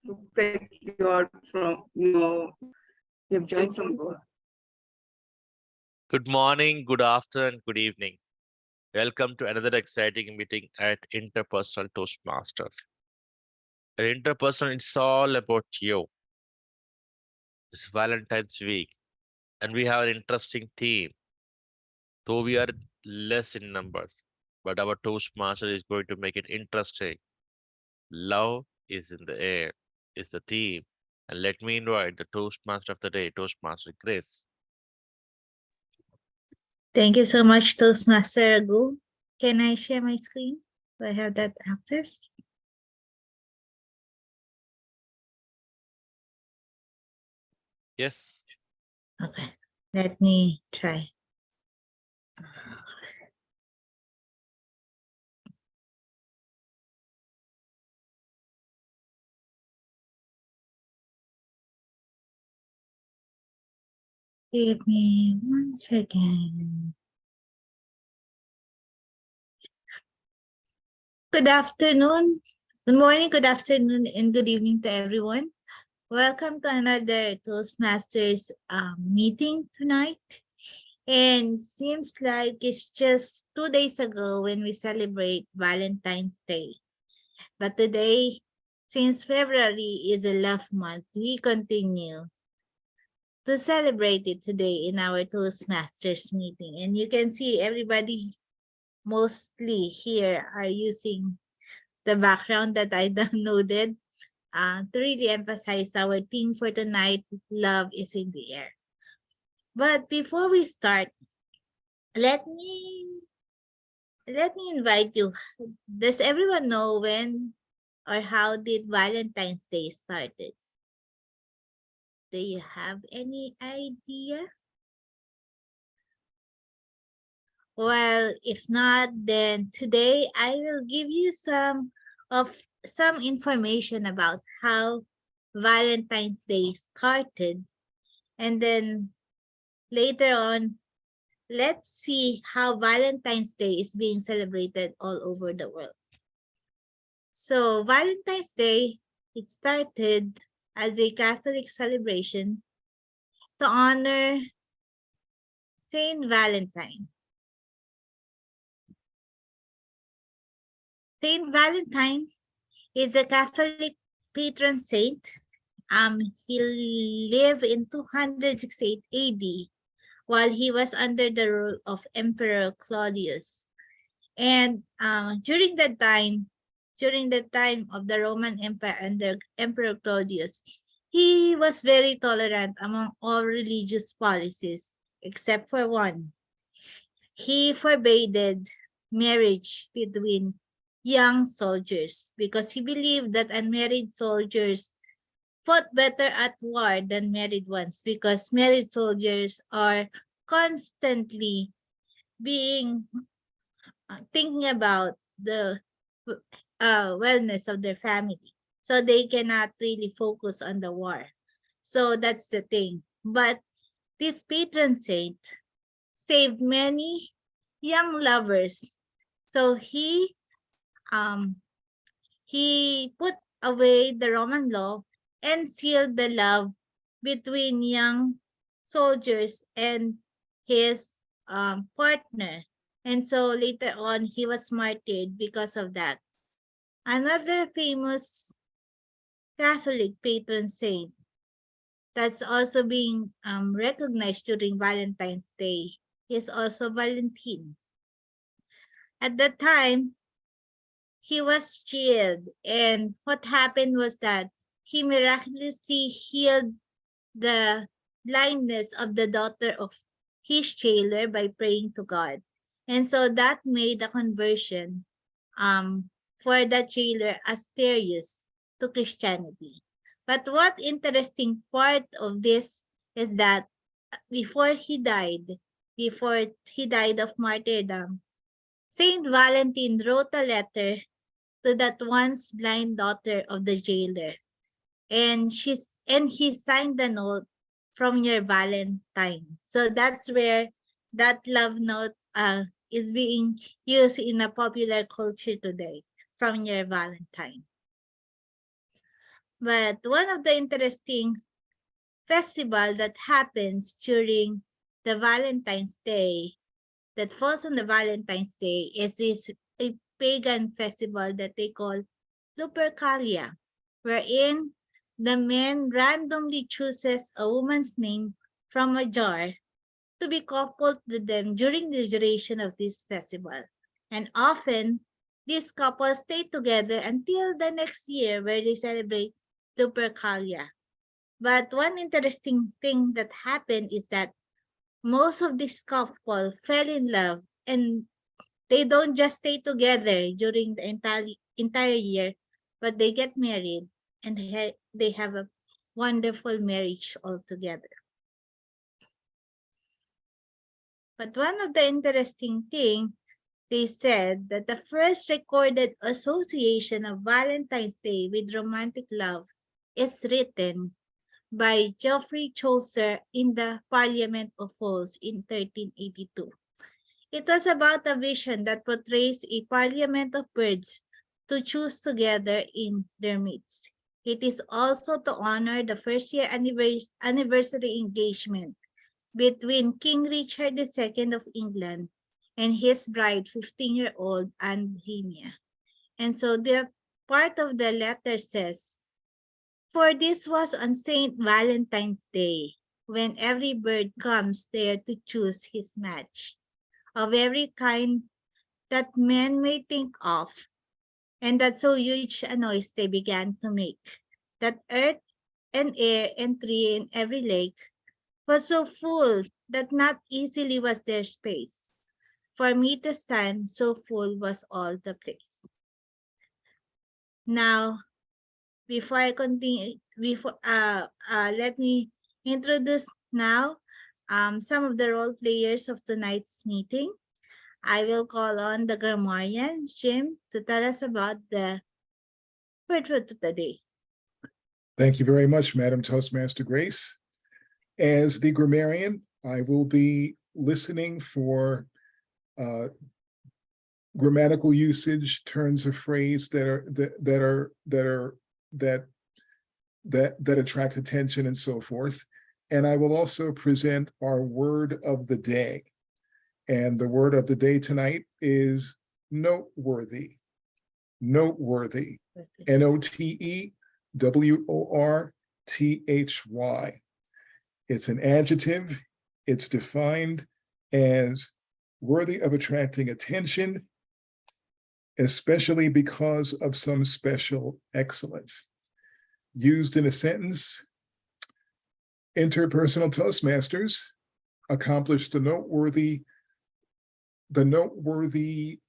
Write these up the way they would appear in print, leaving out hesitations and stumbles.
looks like you're from you have joined from Goa. Good morning, good afternoon, good evening. Welcome to another exciting meeting at Interpersonal Toastmasters. At Interpersonal, it's all about you. It's Valentine's week, and we have an interesting theme. Though we are less in numbers, but our Toastmaster is going to make it interesting. Love is in the air, is the theme. And let me invite the Toastmaster of the day, Toastmaster Chris. Thank you so much, Toastmaster Agu. Can I share my screen? Do I have that access? Yes. Okay, let me try. Give me 1 second. Good afternoon, good morning, good afternoon, and good evening to everyone. Welcome to another Toastmasters meeting tonight. And seems like it's just 2 days ago when we celebrate Valentine's Day. But today, since February is a love month, we continue to celebrate it today in our Toastmasters meeting. And you can see everybody mostly here are using the background that I downloaded to really emphasize our theme for tonight, love is in the air. But before we start, let me invite you. Does everyone know when or how did Valentine's Day started? Do you have any idea? Well, if not, then today I will give you some information about how Valentine's Day started. And then later on, let's see how Valentine's Day is being celebrated all over the world. So Valentine's Day, it started as a Catholic celebration to honor Saint Valentine. Saint Valentine is a Catholic patron saint. He lived in 268 AD while he was under the rule of Emperor Claudius. And during the time of the Roman Empire under Emperor Claudius, he was very tolerant among all religious policies except for one. He forbade marriage between young soldiers because he believed that unmarried soldiers fought better at war than married ones because married soldiers are constantly being thinking about the wellness of their family, so they cannot really focus on the war. So that's the thing. But this patron saint saved many young lovers, so he put away the Roman law and sealed the love between young soldiers and his partner. And so later on, he was martyred because of that. Another famous Catholic patron saint that's also being recognized during Valentine's Day is also Valentine. At that time, he was jailed, and what happened was that he miraculously healed the blindness of the daughter of his jailer by praying to God. And so that made a conversion for the jailer Asterius to Christianity. But what interesting part of this is that before he died of martyrdom, Saint Valentine wrote a letter to that once blind daughter of the jailer, and he signed the note from your Valentine. So that's where that love note is being used in a popular culture today, from your Valentine. But one of the interesting festival that happens during the Valentine's Day, that falls on the Valentine's Day, is this a pagan festival that they call Lupercalia, wherein the man randomly chooses a woman's name from a jar to be coupled with them during the duration of this festival. And often, these couples stay together until the next year where they celebrate Lupercalia. But one interesting thing that happened is that most of these couple fell in love, and they don't just stay together during the entire year, but they get married and they have a wonderful marriage altogether. But one of the interesting thing, they said that the first recorded association of Valentine's Day with romantic love is written by Geoffrey Chaucer in the Parliament of Fools in 1382. It was about a vision that portrays a parliament of birds to choose together in their midst. It is also to honor the first-year anniversary engagement between King Richard II of England and his bride, 15-year-old Anne Bohemia. And so the part of the letter says, "For this was on St. Valentine's Day, when every bird comes there to choose his match, of every kind that men may think of, and that so huge a noise they began to make, that earth and air and tree in every lake was so full that not easily was there space for me to stand, so full was all the place." Now, before I continue, let me introduce now some of the role players of tonight's meeting. I will call on the grammarian, Jim, to tell us about the word for today. Thank you very much, Madam Toastmaster Grace. As the grammarian, I will be listening for grammatical usage, turns of phrase that attract attention and so forth. And I will also present our word of the day. And the word of the day tonight is noteworthy. Noteworthy. Noteworthy. It's an adjective. It's defined as worthy of attracting attention, especially because of some special excellence. Used in a sentence, Interpersonal Toastmasters accomplished the noteworthy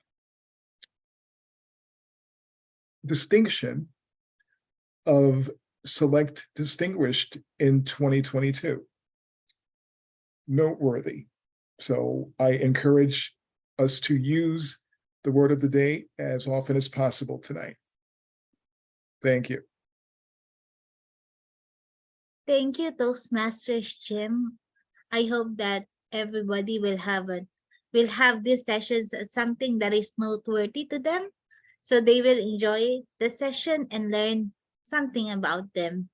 distinction of select distinguished in 2022. Noteworthy. So I encourage us to use the word of the day as often as possible tonight. Thank you. Thank you, Toastmasters Jim. I hope that everybody will have these sessions as something that is noteworthy to them, so they will enjoy the session and learn something about them,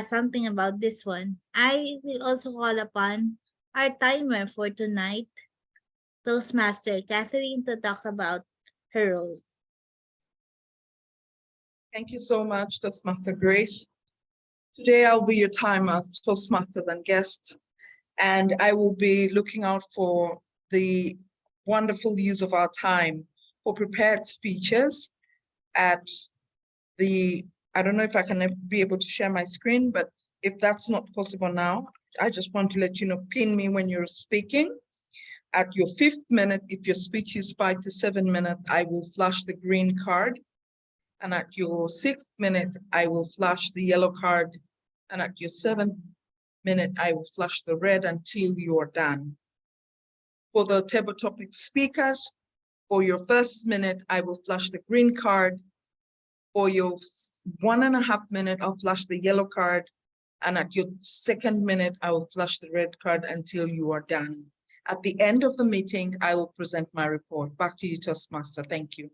something about this one. I will also call upon our timer for tonight, Toastmaster Catherine, to talk about her role. Thank you so much, Toastmaster Grace. Today I'll be your timer, Toastmasters and guests, and I will be looking out for the wonderful use of our time for prepared speeches at the, I don't know if I can be able to share my screen, but if that's not possible now, I just want to let you know, pin me when you're speaking. At your 5th minute, if your speech is 5 to 7 minutes, I will flash the green card. And at your 6th minute, I will flash the yellow card. And at your 7th minute, I will flash the red until you are done. For the table topic speakers, for your 1st minute, I will flash the green card. For your 1.5 minutes, I'll flash the yellow card. And at your 2nd minute, I will flash the red card until you are done. At the end of the meeting, I will present my report. Back to you, Toastmaster. Thank you.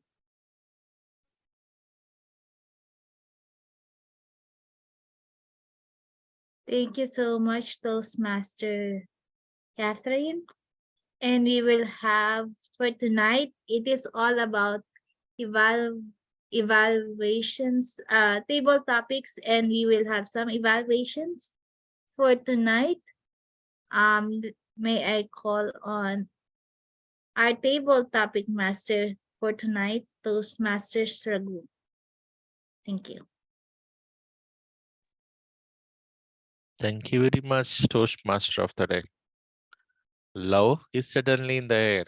Thank you so much, Toastmaster Catherine. And we will have for tonight, it is all about evaluations, table topics, and we will have some evaluations for tonight. May I call on our table topic master for tonight, Toastmasters Raghu. Thank you. Thank you very much, Toastmaster of the day. Love is suddenly in the air.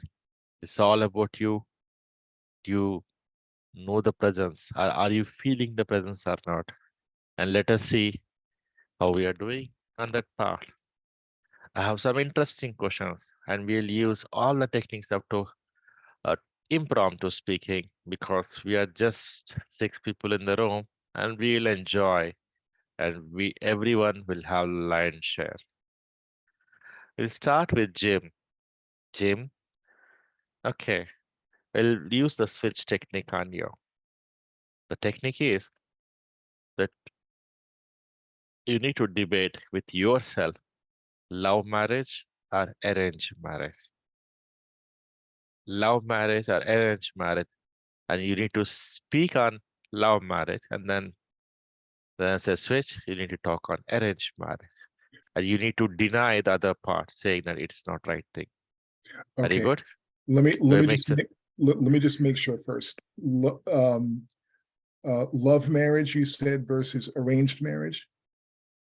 It's all about you. Do you know the presence? Are you feeling the presence or not? And let us see how we are doing on that part. I have some interesting questions, and we'll use all the techniques up to impromptu speaking because we are just 6 people in the room, and we'll enjoy, and everyone will have lion's share. We'll start with Jim. Jim, okay, we'll use the switch technique on you. The technique is that you need to debate with yourself, love marriage or arranged marriage. Love marriage or arranged marriage, and you need to speak on love marriage, and then as a switch, you need to talk on arranged marriage. And you need to deny the other part, saying that it's not right thing. Very Okay, good. let me makes just let me just make sure first. Love marriage, you said, versus arranged marriage.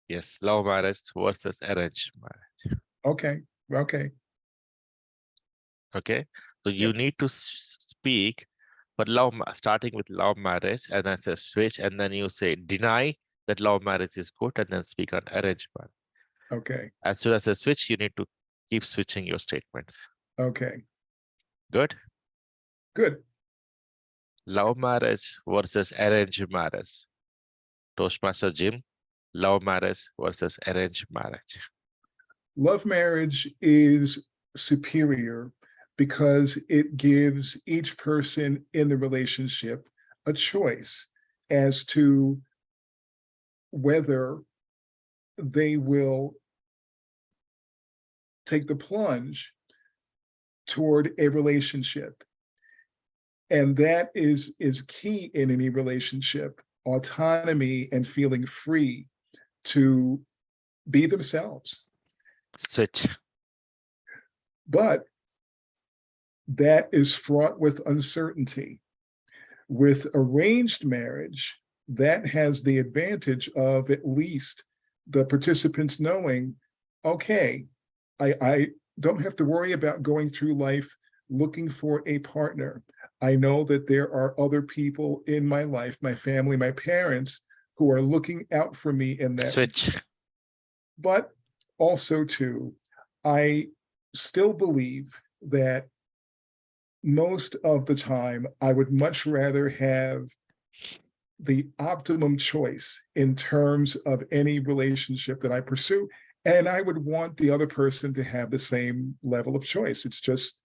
Yes, love marriage versus arranged marriage. Okay, okay, Okay, so you need to speak, but starting with love marriage, and as a switch, and then you say deny that love marriage is good, and then speak on arranged marriage. okay, As soon as a switch, you need to keep switching your statements. okay, Good. good. Love marriage versus arranged marriage. Toastmaster Jim, love marriage versus arranged marriage. Love marriage is superior because it gives each person in the relationship a choice as to whether they will take the plunge toward a relationship. And that is key in any relationship: autonomy and feeling free to be themselves. Switch. But that is fraught with uncertainty. With arranged marriage, that has the advantage of at least the participants knowing, okay, I don't have to worry about going through life looking for a partner. I know that there are other people in my life, my family, my parents, who are looking out for me in that. Switch. But also, too, I still believe that most of the time, I would much rather have the optimum choice in terms of any relationship that I pursue. And I would want the other person to have the same level of choice. It's just,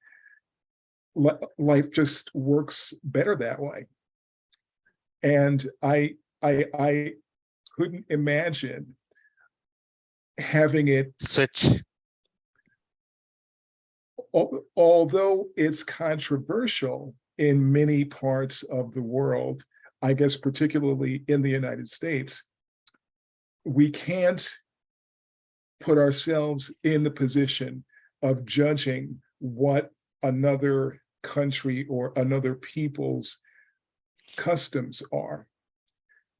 life just works better that way. And I couldn't imagine having it. Switch. Although it's controversial in many parts of the world, I guess particularly in the United States, we can't put ourselves in the position of judging what another country or another people's customs are.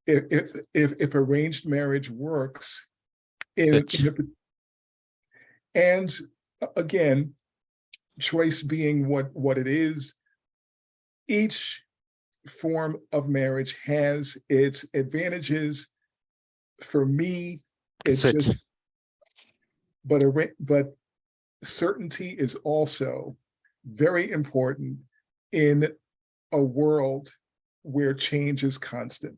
If arranged marriage works, and again, choice being what it is, each form of marriage has its advantages. For me, it's Switch. just, but certainty is also very important in a world where change is constant.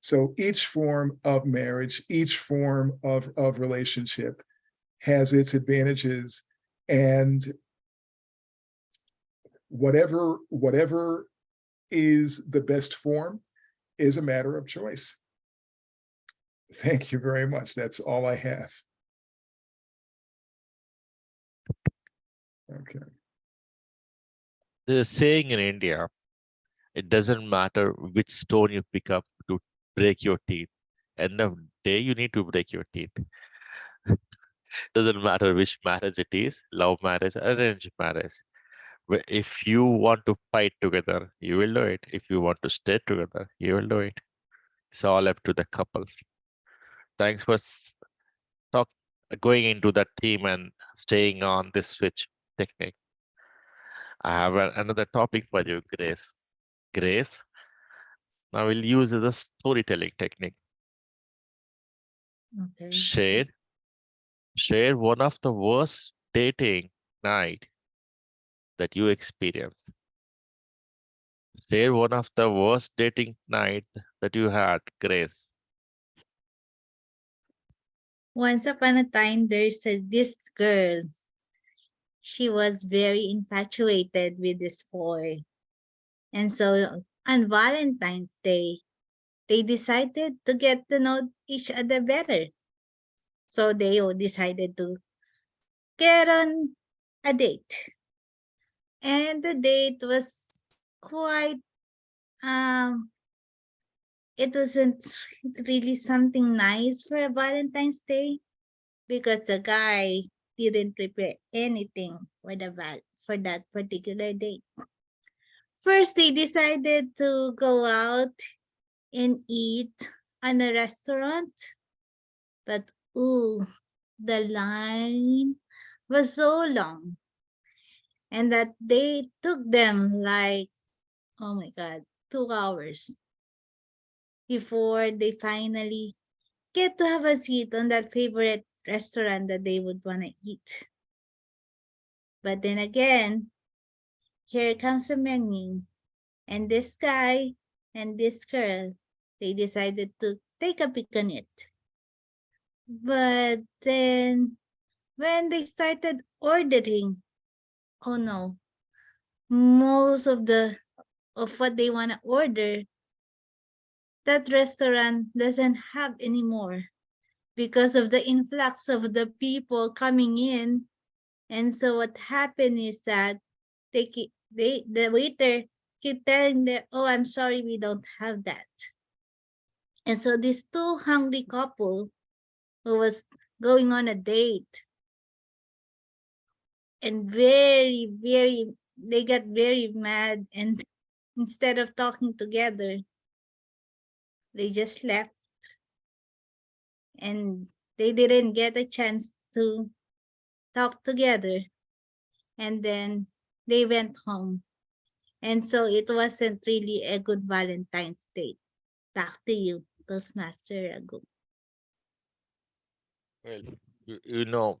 So each form of marriage, each form of relationship has its advantages, and whatever is the best form is a matter of choice. Thank you very much. That's all I have. Okay. There's a saying in India, it doesn't matter which stone you pick up to break your teeth. End of day, you need to break your teeth. Doesn't matter which marriage it is, love marriage, arranged marriage. If you want to fight together, you will do it. If you want to stay together, you will do it. It's all up to the couple. Thanks for talk, going into that theme and staying on this switch technique. I have another topic for you, Grace. Grace, now we'll use the storytelling technique. Okay. Share one of the worst dating night that you experienced. Share one of the worst dating night that you had, Grace. Once upon a time, this girl. She was very infatuated with this boy. And so on Valentine's Day, they decided to get to know each other better. So they decided to get on a date. And the date was quite, it wasn't really something nice for a Valentine's Day because the guy didn't prepare anything for for that particular date. First, they decided to go out and eat in a restaurant, but ooh, the line was so long, and that they took them like, oh my God, 2 hours before they finally get to have a seat on that favorite restaurant that they would want to eat. But then again, here comes the menu, and this guy and this girl, they decided to take a pic on it. But then when they started ordering, oh no, most of what they want to order, that restaurant doesn't have anymore because of the influx of the people coming in. And so what happened is that the waiter keep telling them, oh, I'm sorry, we don't have that. And so these two hungry couple who was going on a date and they got very mad, and instead of talking together, they just left and they didn't get a chance to talk together. And then they went home. And so it wasn't really a good Valentine's Day. Back to you, Toastmaster Raghu. Well, you know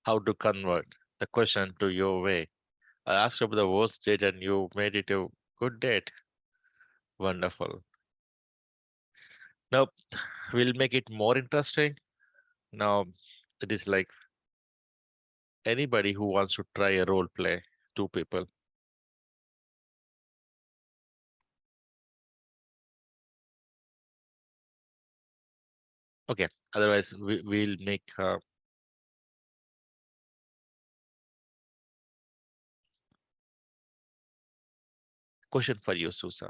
how to convert the question to your way. I asked about the worst date and you made it a good date. Wonderful. Now, we'll make it more interesting. Now, it is like anybody who wants to try a role play, two people. Okay, otherwise we'll make question for you, Susan.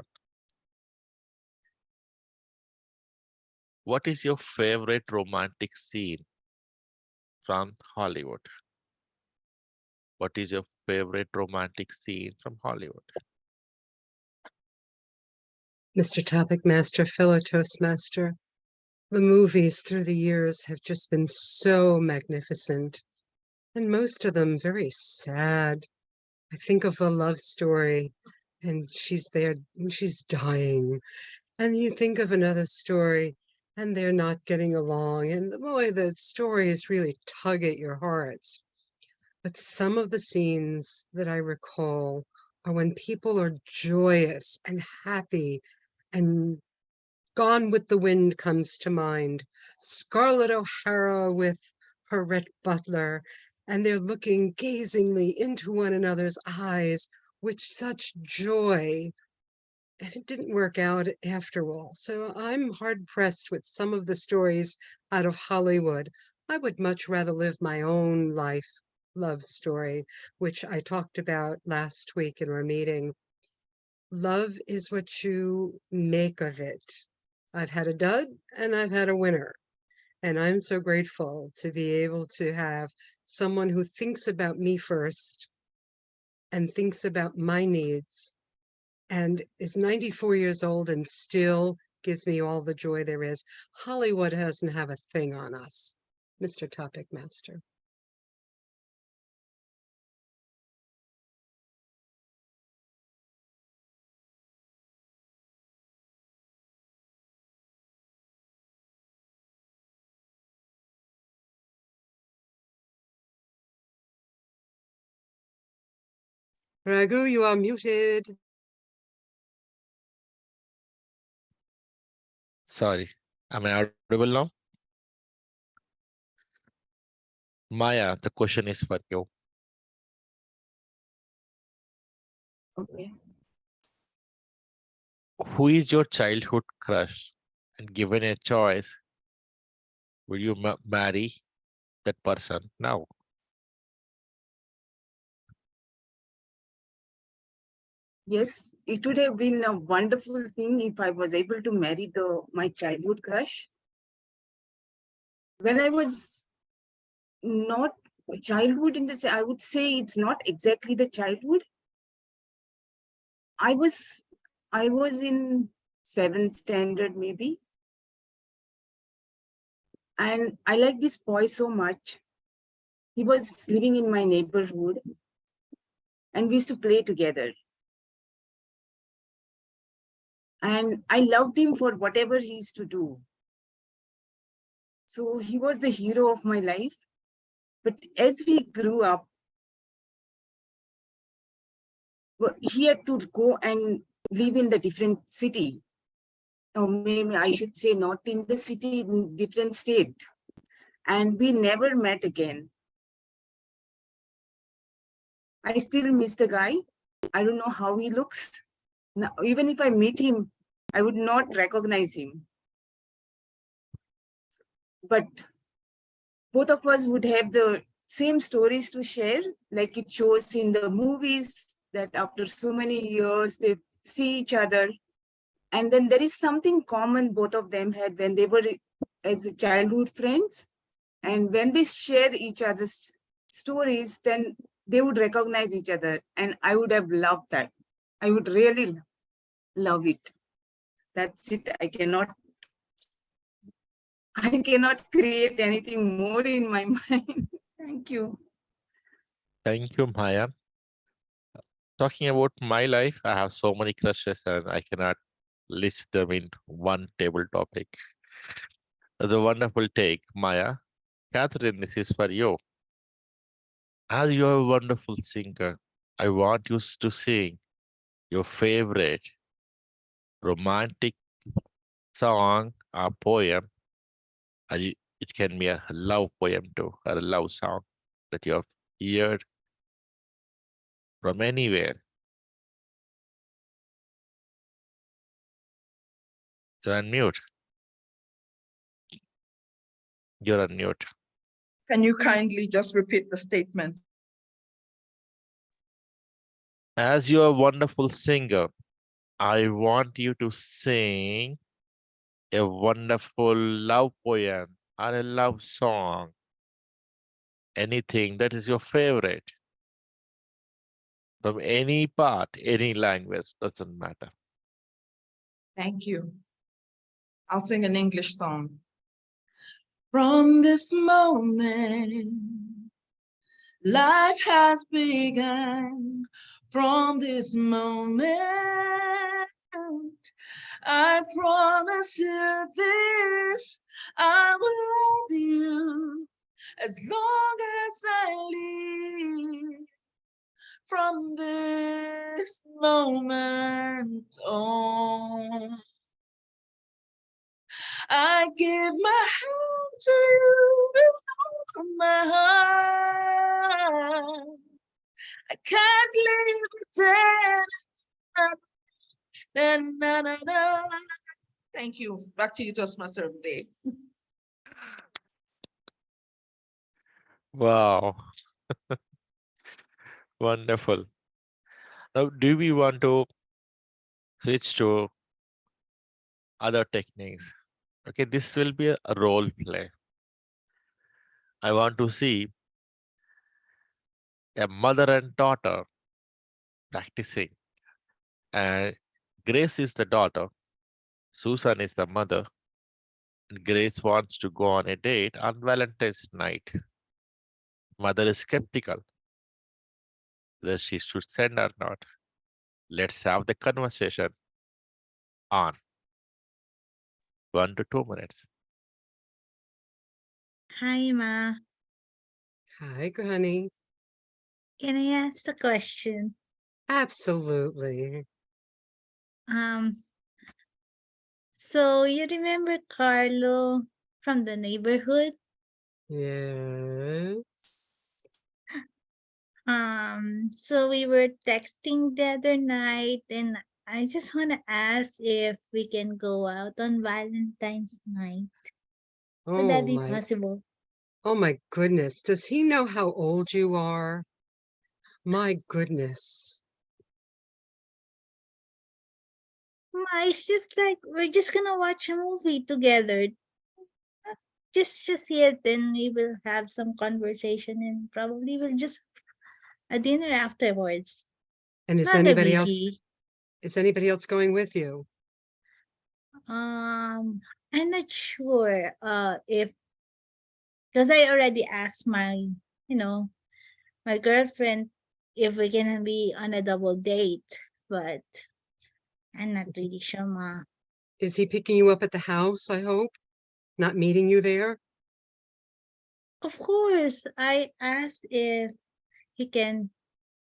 What is your favorite romantic scene from Hollywood? What is your favorite romantic scene from Hollywood? Mr. Topic Master, fellow Toastmaster, the movies through the years have just been so magnificent, and most of them very sad. I think of the love story, and she's there, and she's dying. And you think of another story, and they're not getting along, and boy, the stories really tug at your hearts. But some of the scenes that I recall are when people are joyous and happy, and Gone with the Wind comes to mind. Scarlett O'Hara with her Rhett Butler, and they're looking gazingly into one another's eyes with such joy. and it didn't work out after all. So I'm hard pressed with some of the stories out of Hollywood. I would much rather live my own life love story, which I talked about last week in our meeting. Love is what you make of it. I've had a dud and I've had a winner. And I'm so grateful to be able to have someone who thinks about me first and thinks about my needs and is 94 years old and still gives me all the joy there is. Hollywood doesn't have a thing on us, Mr. Topic Master. Raghu, you are muted. Sorry, am I audible now? Maya, the question is for you. Okay. Who is your childhood crush? And given a choice, will you marry that person now? Yes, it would have been a wonderful thing if I was able to marry my childhood crush. When I was not childhood in this, I would say it's not exactly the childhood. I was in 7th standard maybe. And I like this boy so much. He was living in my neighborhood and we used to play together. And I loved him for whatever he used to do. So he was the hero of my life. But as we grew up, he had to go and live in the different city. Or maybe I should say not in the city, in different state. And we never met again. I still miss the guy. I don't know how he looks. Now, even if I meet him, I would not recognize him. But both of us would have the same stories to share, like it shows in the movies that after so many years, they see each other. And then there is something common both of them had when they were as childhood friends. And when they share each other's stories, then they would recognize each other. And I would have loved that. I would really love it. That's it. I cannot create anything more in my mind. Thank you. Thank you, Maya. Talking about my life, I have so many crushes and I cannot list them in one table topic. That's a wonderful take, Maya. Catherine, this is for you. As you're a wonderful singer, I want you to sing your favorite romantic song or poem. It can be a love poem too, or a love song that you have heard from anywhere. You're on mute. You're on mute. Can you kindly just repeat the statement? As you're a wonderful singer, I want you to sing a wonderful love poem or a love song. Anything that is your favorite. From any part, any language, doesn't matter. Thank you. I'll sing an English song. From this moment, life has begun. From this moment, I promise you this, I will love you as long as I live. From this moment on, I give my hand to you with all my heart. I can't live without Na, na, na, na. Thank you. Back to you, Toastmaster of the day. Wow, wonderful. Now, do we want to switch to other techniques? Okay, this will be a role play. I want to see a mother and daughter practicing. And Grace is the daughter, Susan is the mother, and Grace wants to go on a date on Valentine's night. Mother is skeptical whether she should send or not. Let's have the conversation on 1 to 2 minutes. Hi, Ma. Hi, honey. Can I ask the question? Absolutely. So you remember Carlo from the neighborhood? Yes. So we were texting the other night, and I just want to ask if we can go out on Valentine's night. Would that be possible? Oh my goodness. Does he know how old you are? My goodness. Ma, it's just like we're just gonna watch a movie together. Just yet, then we will have some conversation and probably we'll just a dinner afterwards. And is Not a anybody else biggie. going with you? I'm not sure if because I already asked my, you know, my girlfriend if we're gonna be on a double date, but I'm not really sure, Ma. Is he picking you up at the house, I hope? Not meeting you there? Of course, I asked if he can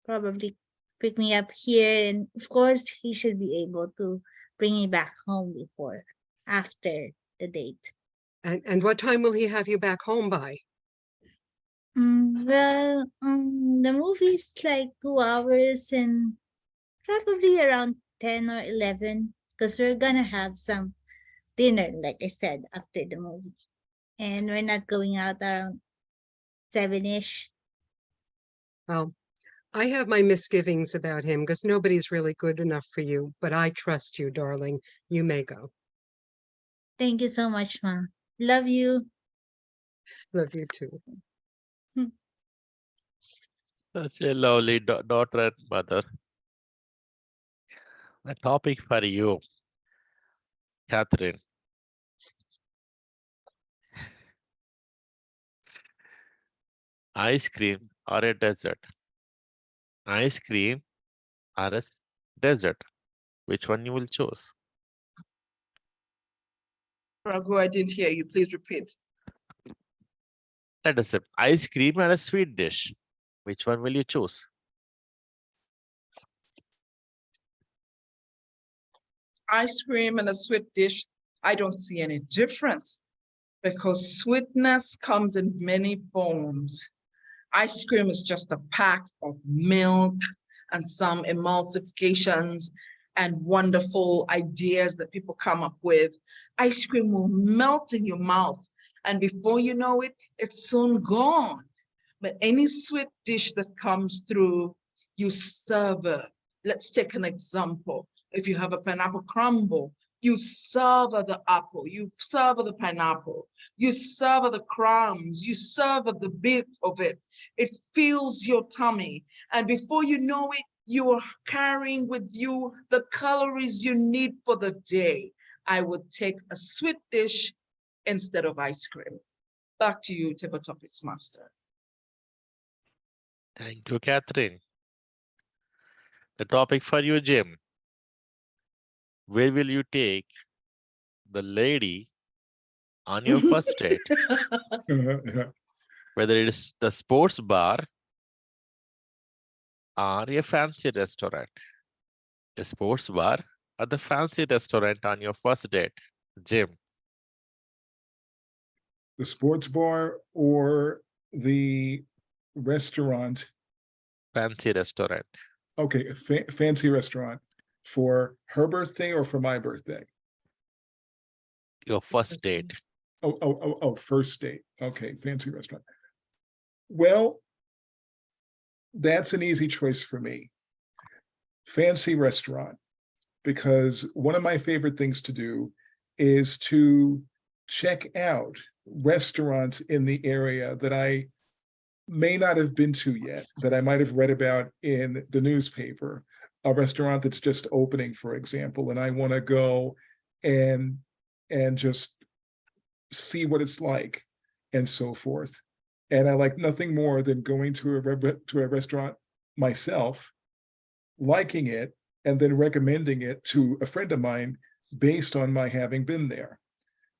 probably pick me up here, and of course, he should be able to bring me back home after the date. And what time will he have you back home by? Well, the movie's like 2 hours and probably around 10 or 11 because we're gonna have some dinner, like I said, after the movie. And we're not going out around 7-ish. Well, I have my misgivings about him because nobody's really good enough for you, but I trust you, darling. You may go. Thank you so much, Ma. Love you. Love you too. Such a lovely daughter and mother. The topic for you, Catherine. Ice cream or a dessert? Ice cream or a dessert? Which one you will choose? Raghu, I didn't hear you. Please repeat. Let us say ice cream or a sweet dish. Which one will you choose? Ice cream and a sweet dish, I don't see any difference because sweetness comes in many forms. Ice cream is just a pack of milk and some emulsifications and wonderful ideas that people come up with. Ice cream will melt in your mouth, and before you know it, it's soon gone. But any sweet dish that comes through, you savor. Let's take an example. If you have a pineapple crumble, you savor the apple, you savor the pineapple, you savor the crumbs, you savor the bit of it. It fills your tummy. And before you know it, you are carrying with you the calories you need for the day. I would take a sweet dish instead of ice cream. Back to you, Table Topics Master. Thank you, Catherine. The topic for you, Jim. Where will you take the lady on your first date? Whether it is the sports bar or a fancy restaurant. A sports bar or the fancy restaurant on your first date, Jim? The sports bar or the restaurant? Fancy restaurant. Okay, fancy restaurant. For her birthday or for my birthday? Your first First date. First date. Okay, fancy restaurant. Well, that's an easy choice for me. Fancy restaurant, because one of my favorite things to do is to check out restaurants in the area that I may not have been to yet, that I might have read about in the newspaper, a restaurant that's just opening, for example, and I want to go and just see what it's like and so forth. And I like nothing more than going to a restaurant myself, liking it, and then recommending it to a friend of mine based on my having been there.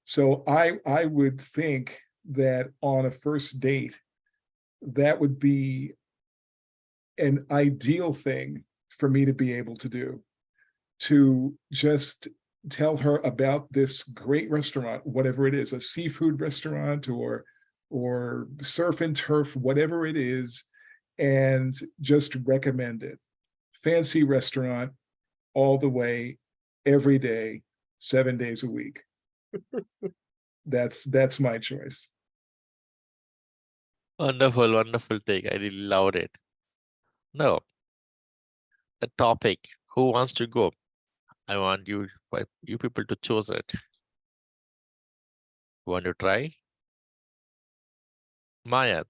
So I would think that on a first date, that would be an ideal thing for me to be able to do, to just tell her about this great restaurant, whatever it is, a seafood restaurant or surf and turf, whatever it is, and just recommend it. Fancy restaurant all the way, every day, 7 days a week. That's my choice. Wonderful, wonderful thing. I really loved it. Now, the topic, who wants to go? I want you people to choose it. Want to try? Maya,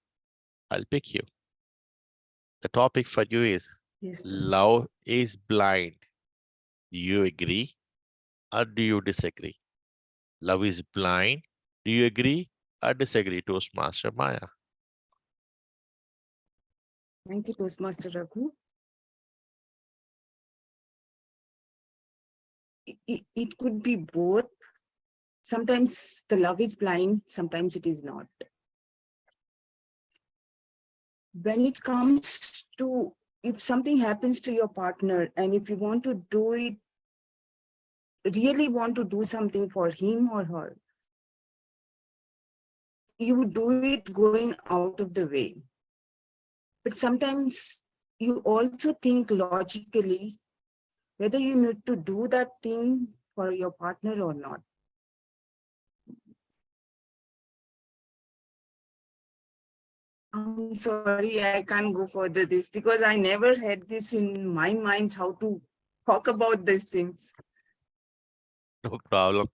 I'll pick you. The topic for you is Yes. love is blind. Do you agree or do you disagree? Love is blind. Do you agree or disagree, Toastmaster Maya? Thank you, Toastmaster Raghu. It could be both. Sometimes the love is blind, sometimes it is not. When it comes to, if something happens to your partner and if you want to do it, really want to do something for him or her, you would do it going out of the way. But sometimes you also think logically whether you need to do that thing for your partner or not. I'm sorry, I can't go further this because I never had this in my mind how to talk about these things. No problem.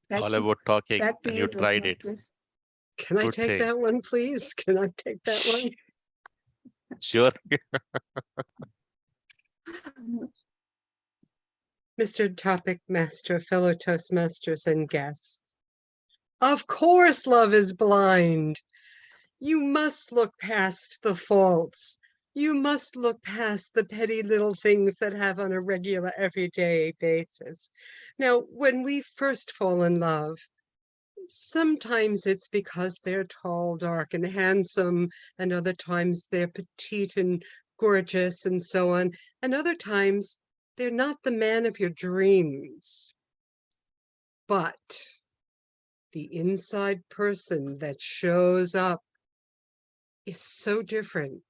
Back All to, about talking back to and you, you tried it. Toastmasters. Can I Good take thing. that one, please? Can I take that one? Sure. Mr. Topic Master, fellow Toastmasters and guests. Of course, love is blind. You must look past the faults. You must look past the petty little things that have on a regular, everyday basis. Now, when we first fall in love, sometimes it's because they're tall, dark, and handsome, and other times they're petite and gorgeous and so on. And other times they're not the man of your dreams. But the inside person that shows up is so different.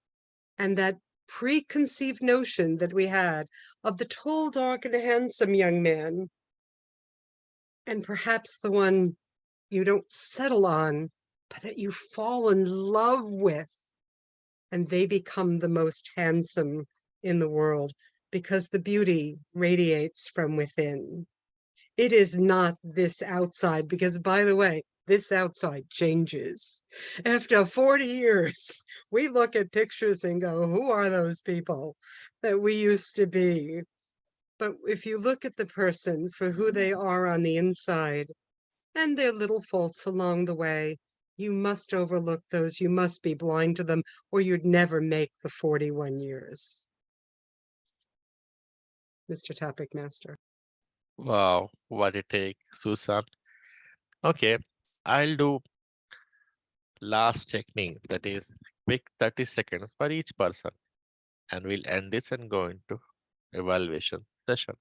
And that preconceived notion that we had of the tall, dark, and handsome young man, and perhaps the one you don't settle on, but that you fall in love with, and they become the most handsome in the world because the beauty radiates from within. It is not this outside, because by the way, this outside changes. After 40 years, we look at pictures and go, who are those people that we used to be? But if you look at the person for who they are on the inside and their little faults along the way, you must overlook those. You must be blind to them, or you'd never make the 41 years. Mr. Topic Master. Wow, what a take, Susan. Okay, I'll do last technique, that is quick 30 seconds for each person, and we'll end this and go into evaluation session.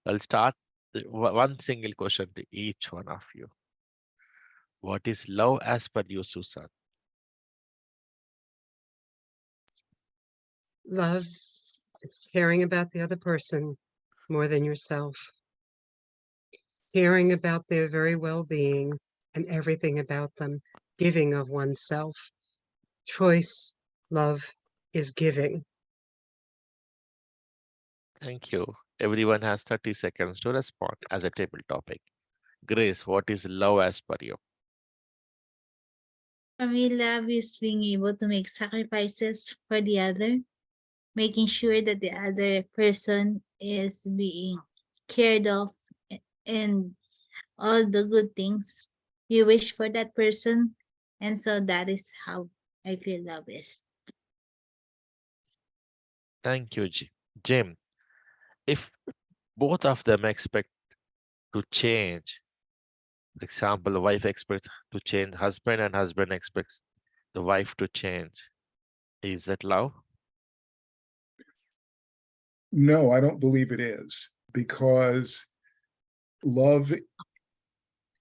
I'll start one single question to each one of you. What is love as per you, Susan? Love is caring about the other person more than yourself. Caring about their very well-being and everything about them, giving of oneself. Choice, love is giving. Thank you. Everyone has 30 seconds to respond as a table topic. Grace, what is love as per you? For me, love is being able to make sacrifices for the other, making sure that the other person is being cared of and all the good things you wish for that person. And so that is how I feel love is. Thank you, Jim. If both of them expect to change, for example, the wife expects to change husband and husband expects the wife to change, is that love? No, I don't believe it is, because love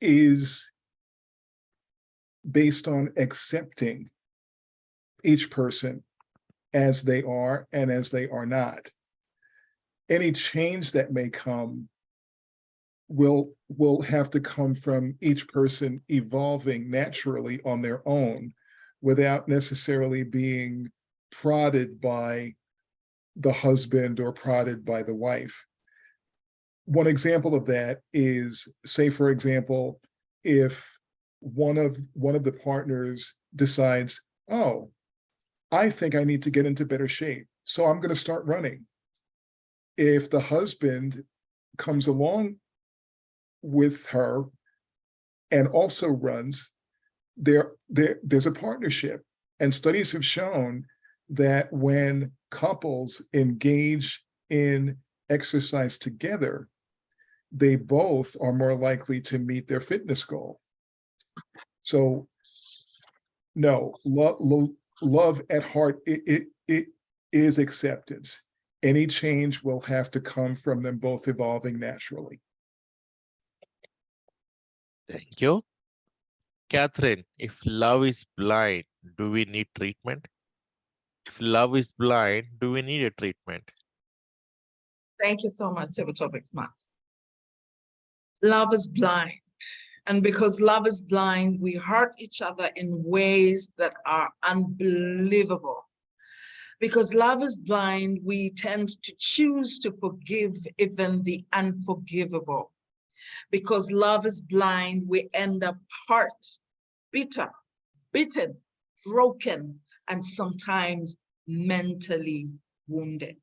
is based on accepting each person as they are and as they are not. Any change that may come will have to come from each person evolving naturally on their own without necessarily being prodded by the husband or prodded by the wife. One example of that is, say, for example, if one of the partners decides, oh, I think I need to get into better shape, so I'm going to start running. If the husband comes along with her and also runs, there's a partnership. And studies have shown that when couples engage in exercise together, they both are more likely to meet their fitness goal. So no, love at heart, it is acceptance. Any change will have to come from them both evolving naturally. Thank you. Catherine, if love is blind, do we need treatment? If love is blind, do we need a treatment? Thank you so much, Toastmasters. Love is blind. And because love is blind, we hurt each other in ways that are unbelievable. Because love is blind, we tend to choose to forgive even the unforgivable. Because love is blind, we end up hurt, bitter, bitten, broken, and sometimes mentally wounded.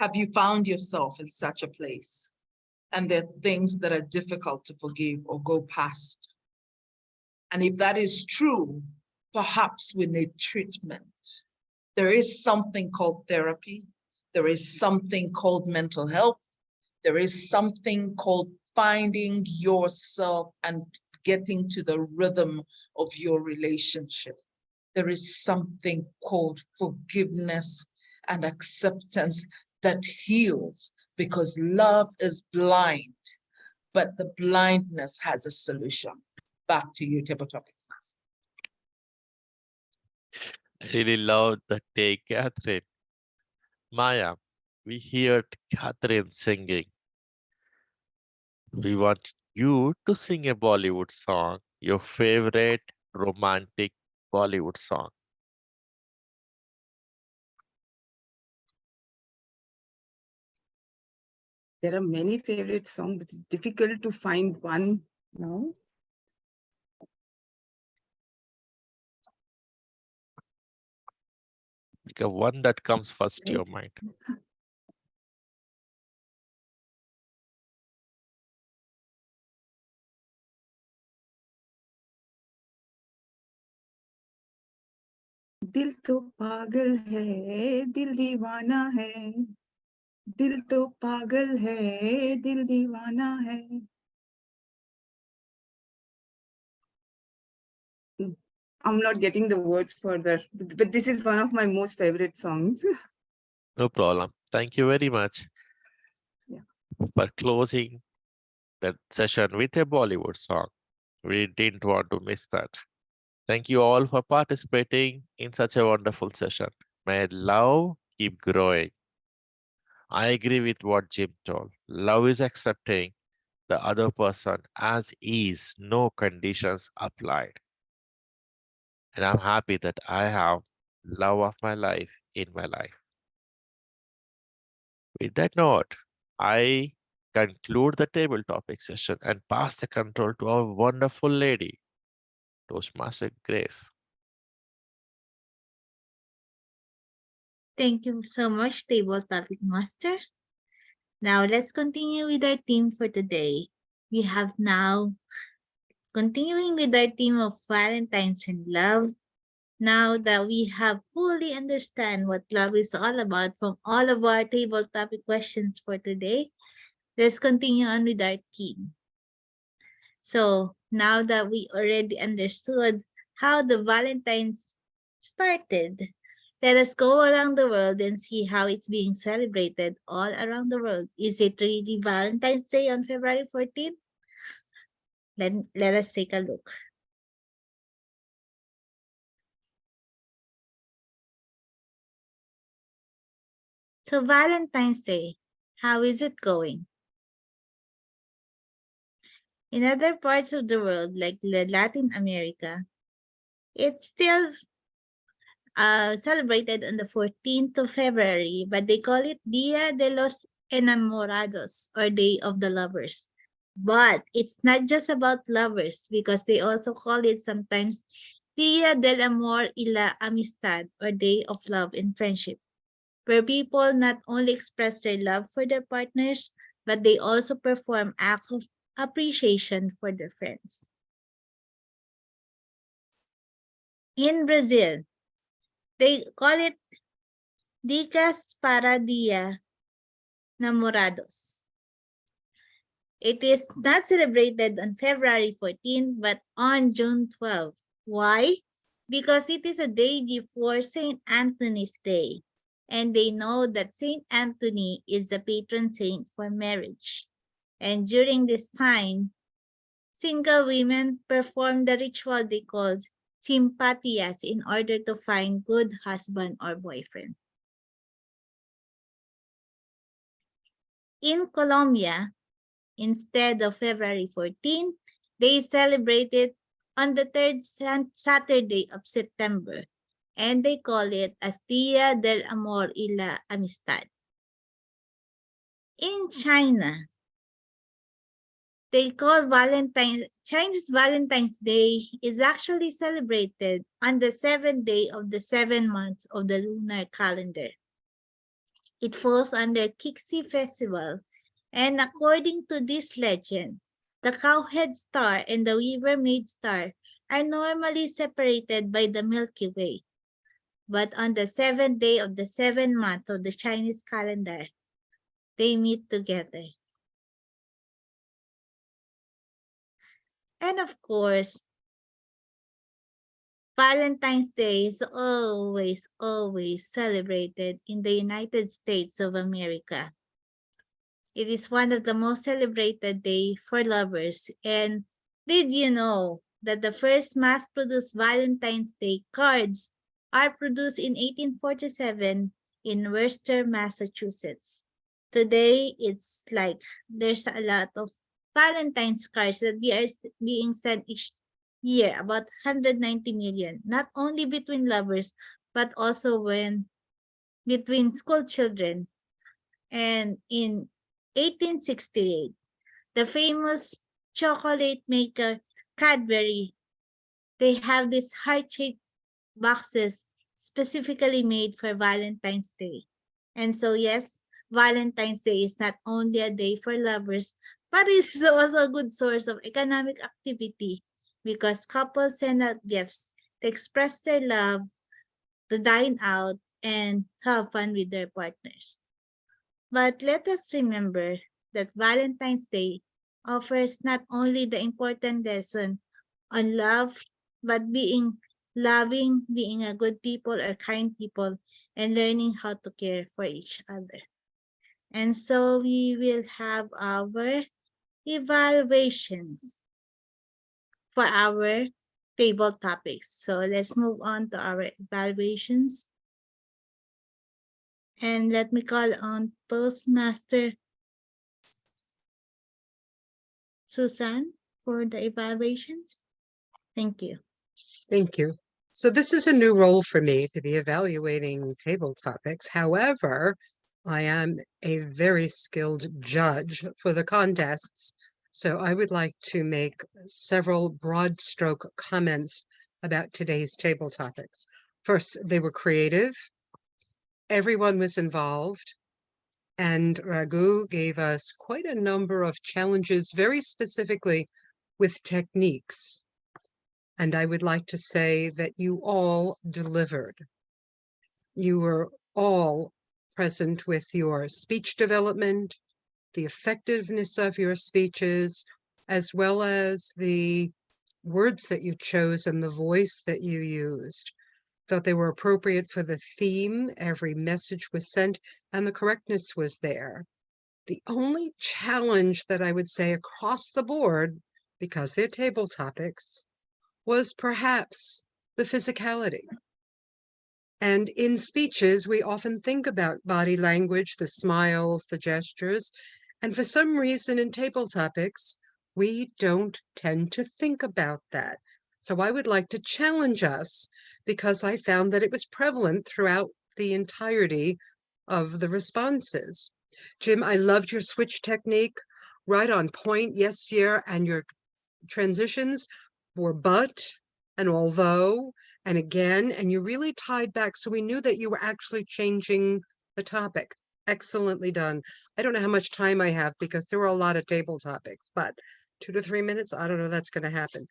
Have you found yourself in such a place? And there are things that are difficult to forgive or go past. And if that is true, perhaps we need treatment. There is something called therapy. There is something called mental health. There is something called finding yourself and getting to the rhythm of your relationship. There is something called forgiveness and acceptance that heals, because love is blind, but the blindness has a solution. Back to you, table topics. I really love the take, Catherine. Maya, we heard Catherine singing. We want you to sing a Bollywood song, your favorite romantic Bollywood song. There are many favorite songs, but it's difficult to find one now. Like one that comes first to your Right. mind. दिल तो पागल है, दिल दीवाना है, दिल तो पागल है, दिल दीवाना है. I'm not getting the words further, but this is one of my most favorite songs. No problem. Thank you very much for closing that session with a Bollywood song. We didn't want to miss that. Thank you all for participating in such a wonderful session. May love keep growing. I agree with what Jim told. Love is accepting the other person as is, no conditions applied. And I'm happy that I have love of my life in my life. With that note, I conclude the table topic session and pass the control to our wonderful lady, Toastmaster Grace. Thank you so much, Table Topic Master. Now let's continue with our theme for today. We have now continuing with our theme of Valentine's and love. Now that we have fully understand what love is all about from all of our table topic questions for today, let's continue on with our theme. So now that we already understood how the Valentine's started, let us go around the world and see how it's being celebrated all around the world. Is it really Valentine's Day on February 14th? Let us take a look. So Valentine's Day, how is it going? In other parts of the world, like Latin America, it's still celebrated on the 14th of February, but they call it Dia de los Enamorados, or Day of the Lovers. But it's not just about lovers, because they also call it sometimes Dia del Amor y la Amistad, or Day of Love and Friendship, where people not only express their love for their partners, but they also perform acts of appreciation for their friends. In Brazil, they call it Dicas para Dia Namorados. It is not celebrated on February 14, but on June 12. Why? Because it is a day before St. Anthony's Day, and they know that St. Anthony is the patron saint for marriage. And during this time, single women perform the ritual they call simpatias in order to find good husband or boyfriend. In Colombia, instead of February 14, they celebrate it on the third Saturday of September, and they call it as Dia del Amor y la Amistad. In China, they call Chinese Valentine's Day is actually celebrated on the 7th day of the 7 months of the lunar calendar. It falls under Kixi Festival, and according to this legend, the Cowhead Star and the Weaver Maid Star are normally separated by the Milky Way. But on the 7th day of the 7th month of the Chinese calendar, they meet together. And of course, Valentine's Day is always celebrated in the United States of America. It is one of the most celebrated days for lovers. And did you know that the first mass-produced Valentine's Day cards are produced in 1847 in Worcester, Massachusetts? Today, it's like there's a lot of Valentine's cards that are being sent each year, about 190 million, not only between lovers, but also between school children. And in 1868, the famous chocolate maker Cadbury, they have these heart-shaped boxes specifically made for Valentine's Day. And so yes, Valentine's Day is not only a day for lovers, but it is also a good source of economic activity because couples send out gifts to express their love, to dine out, and have fun with their partners. But let us remember that Valentine's Day offers not only the important lesson on love, but being loving, being a good people or kind people, and learning how to care for each other. And so we will have our evaluations for our table topics. So let's move on to our evaluations. And let me call on Toastmaster Susan for the evaluations. Thank you. Thank you. So this is a new role for me to be evaluating table topics. However, I am a very skilled judge for the contests. So I would like to make several broad stroke comments about today's table topics. First, they were creative. Everyone was involved. And Raghu gave us quite a number of challenges, very specifically with techniques. And I would like to say that you all delivered. You were all present with your speech development, the effectiveness of your speeches, as well as the words that you chose and the voice that you used. Thought they were appropriate for the theme. Every message was sent and the correctness was there. The only challenge that I would say across the board, because they're table topics, was perhaps the physicality. And in speeches, we often think about body language, the smiles, the gestures, and for some reason in table topics, we don't tend to think about that. So I would like to challenge us because I found that it was prevalent throughout the entirety of the responses. Jim, I loved your switch technique, right on point, yes, year, and your transitions were but and although and again, and you really tied back. So we knew that you were actually changing the topic. Excellently done. I don't know how much time I have because there were a lot of table topics, but 2 to 3 minutes, I don't know that's going to happen.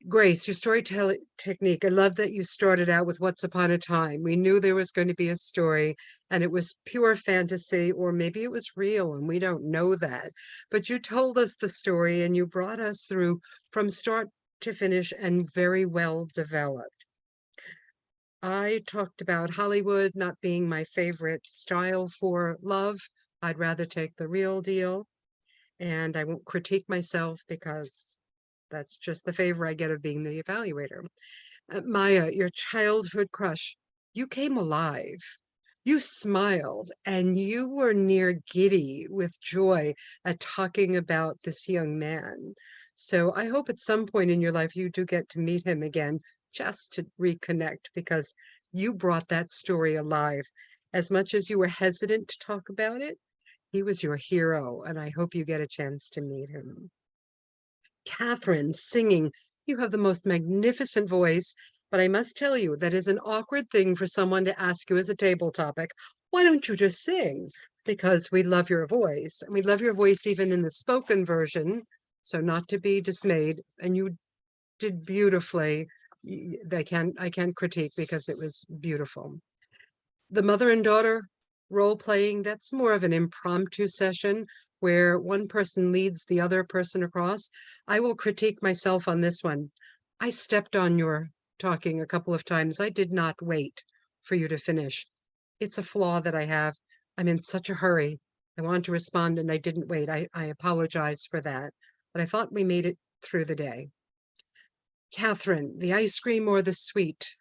Grace, your storytelling technique. I love that you started out with Once Upon a Time. We knew there was going to be a story and it was pure fantasy, or maybe it was real and we don't know that. But you told us the story and you brought us through from start to finish and very well developed. I talked about Hollywood not being my favorite style for love. I'd rather take the real deal. And I won't critique myself because that's just the favor I get of being the evaluator. Maya, your childhood crush, you came alive. You smiled and you were near giddy with joy at talking about this young man. So I hope at some point in your life you do get to meet him again, just to reconnect, because you brought that story alive. As much as you were hesitant to talk about it, he was your hero, and I hope you get a chance to meet him. Catherine, singing, you have the most magnificent voice, but I must tell you that is an awkward thing for someone to ask you as a table topic. Why don't you just sing? Because we love your voice, and we love your voice even in the spoken version, so not to be dismayed, and you did beautifully. I can't critique because it was beautiful. The mother and daughter role playing, that's more of an impromptu session where one person leads the other person across. I will critique myself on this one. I stepped on your talking a couple of times. I did not wait for you to finish. It's a flaw that I have. I'm in such a hurry. I want to respond and I didn't wait. I apologize for that, but I thought we made it through the day. Catherine, the ice cream or the sweet?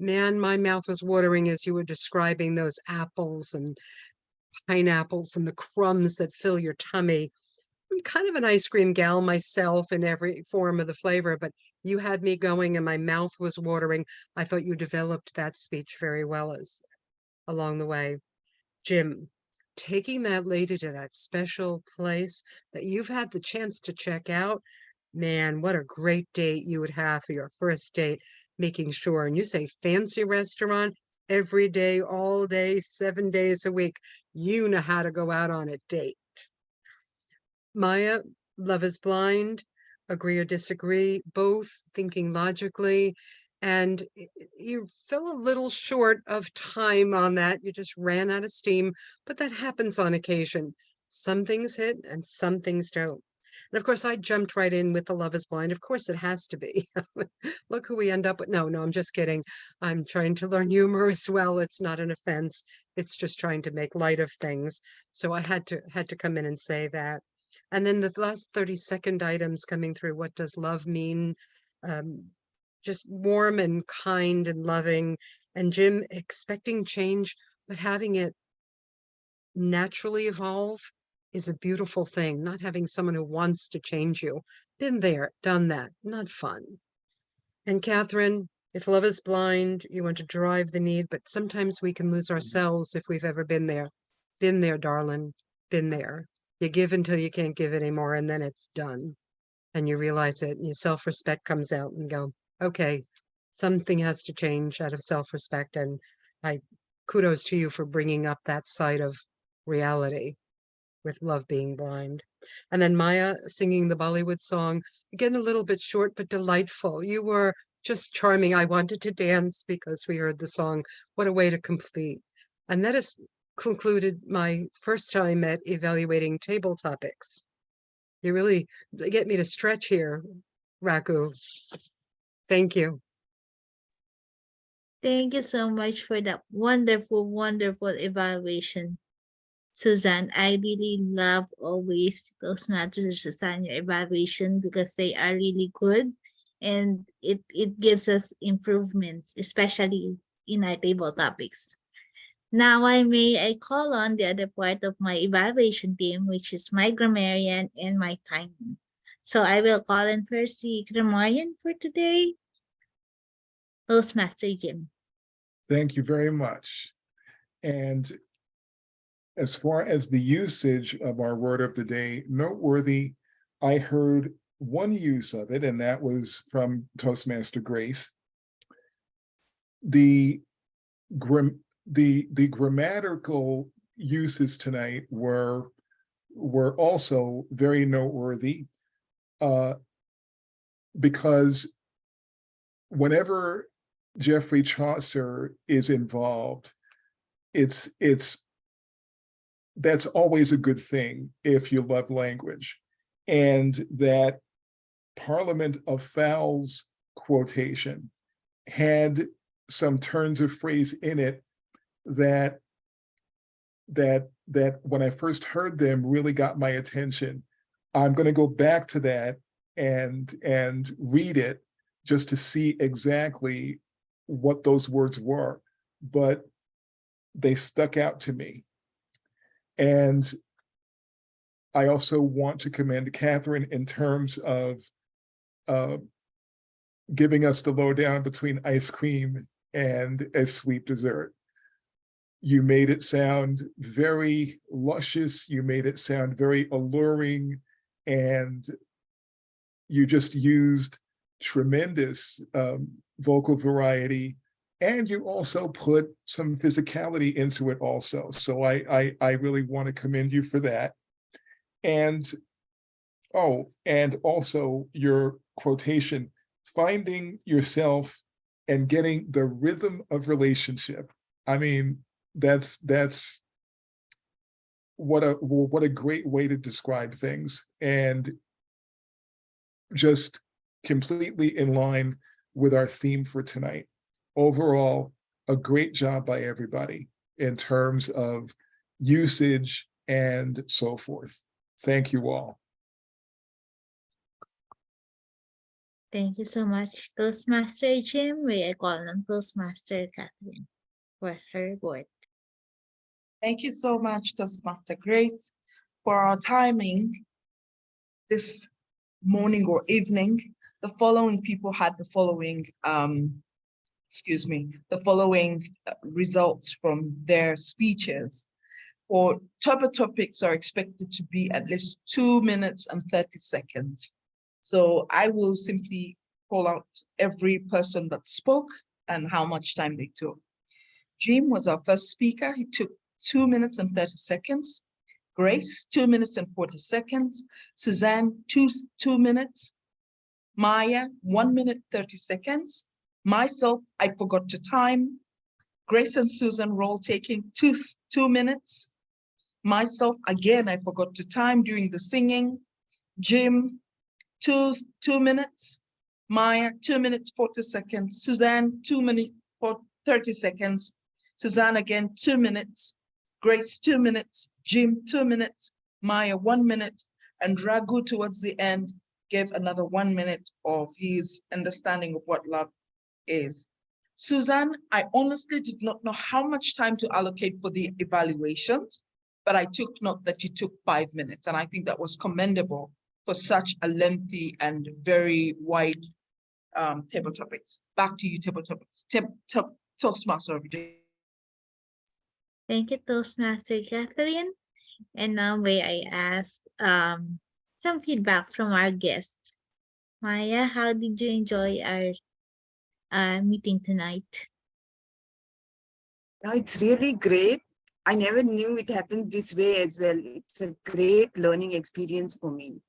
Man, my mouth was watering as you were describing those apples and pineapples and the crumbs that fill your tummy. I'm kind of an ice cream gal myself in every form of the flavor, but you had me going and my mouth was watering. I thought you developed that speech very well along the way. Jim, taking that lady to that special place that you've had the chance to check out, man, what a great date you would have for your first date, making sure, and you say fancy restaurant, every day, all day, 7 days a week, you know how to go out on a date. Maya, Love is Blind, agree or disagree, both thinking logically, and you fell a little short of time on that. You just ran out of steam, but that happens on occasion. Some things hit and some things don't. And of course, I jumped right in with the Love is Blind. Of course, it has to be. Look who we end up with. No, I'm just kidding. I'm trying to learn humor as well. It's not an offense. It's just trying to make light of things. So I had to come in and say that. And then the last 30-second items coming through. What does love mean? Just warm and kind and loving. And Jim, expecting change but having it naturally evolve is a beautiful thing. Not having someone who wants to change you. Been there, done that, not fun. And Catherine, if love is blind, you want to drive the need, but sometimes we can lose ourselves if we've ever been there. Been there, darling, been there. You give until you can't give anymore, and then it's done. And you realize it, and your self-respect comes out and go, okay, something has to change out of self-respect. And I kudos to you for bringing up that side of reality with love being blind. And then Maya singing the Bollywood song, again, a little bit short, but delightful. You were just charming. I wanted to dance because we heard the song. What a way to complete. And that has concluded my first time at evaluating table topics. You really get me to stretch here, Raku. Thank you. Thank you so much for that wonderful, wonderful evaluation, Suzanne. I really love always Toastmasters Suzanne, your evaluation, because they are really good and it gives us improvements, especially in our table topics. Now I call on the other part of my evaluation team, which is my grammarian and my timer. So I will call in first the grammarian for today, Toastmaster Jim. Thank you very much. And as far as the usage of our word of the day, noteworthy, I heard one use of it, and that was from Toastmaster Grace. The grammatical uses tonight were also very noteworthy, because whenever Geoffrey Chaucer is involved, that's always a good thing if you love language. And that Parliament of Fowls quotation had some turns of phrase in it that when I first heard them really got my attention. I'm going to go back to that and read it just to see exactly what those words were, but they stuck out to me. And I also want to commend Catherine in terms of giving us the lowdown between ice cream and a sweet dessert. You made it sound very luscious. You made it sound very alluring, and you just used tremendous vocal variety, and you also put some physicality into it also. So I really want to commend you for that. And also your quotation, finding yourself and getting the rhythm of relationship. I mean, that's what a great way to describe things, and just completely in line with our theme for tonight. Overall, a great job by everybody in terms of usage and so forth. Thank you all. Thank you so much, Toastmaster Jim. We call on Toastmaster Catherine for her word. Thank you so much, Toastmaster Grace, for our timing this morning or evening. The following people had the following, results from their speeches. For topics are expected to be at least 2 minutes and 30 seconds. So I will simply call out every person that spoke and how much time they took. Jim was our first speaker. He took 2 minutes and 30 seconds. Grace, 2 minutes and 40 seconds. Suzanne, two minutes. Maya, 1 minute, 30 seconds. Myself, I forgot to time. Grace and Susan were all taking two minutes. Myself, again, I forgot to time during the singing. Jim, two minutes. Maya, 2 minutes, 40 seconds. Suzanne, 2 minutes, 30 seconds. Suzanne again, 2 minutes. Grace, 2 minutes. Jim, 2 minutes. Maya, 1 minute. And Raghu towards the end gave another 1 minute of his understanding of what love is. Suzanne, I honestly did not know how much time to allocate for the evaluations, but I took note that you took 5 minutes, and I think that was commendable for such a lengthy and very wide table topics. Back to you, table topics. Toastmaster of the day. Thank you, Toastmaster Catherine. And now may I ask some feedback from our guests. Maya, how did you enjoy our meeting tonight? Now it's really great. I never knew it happened this way as well. It's a great learning experience for me.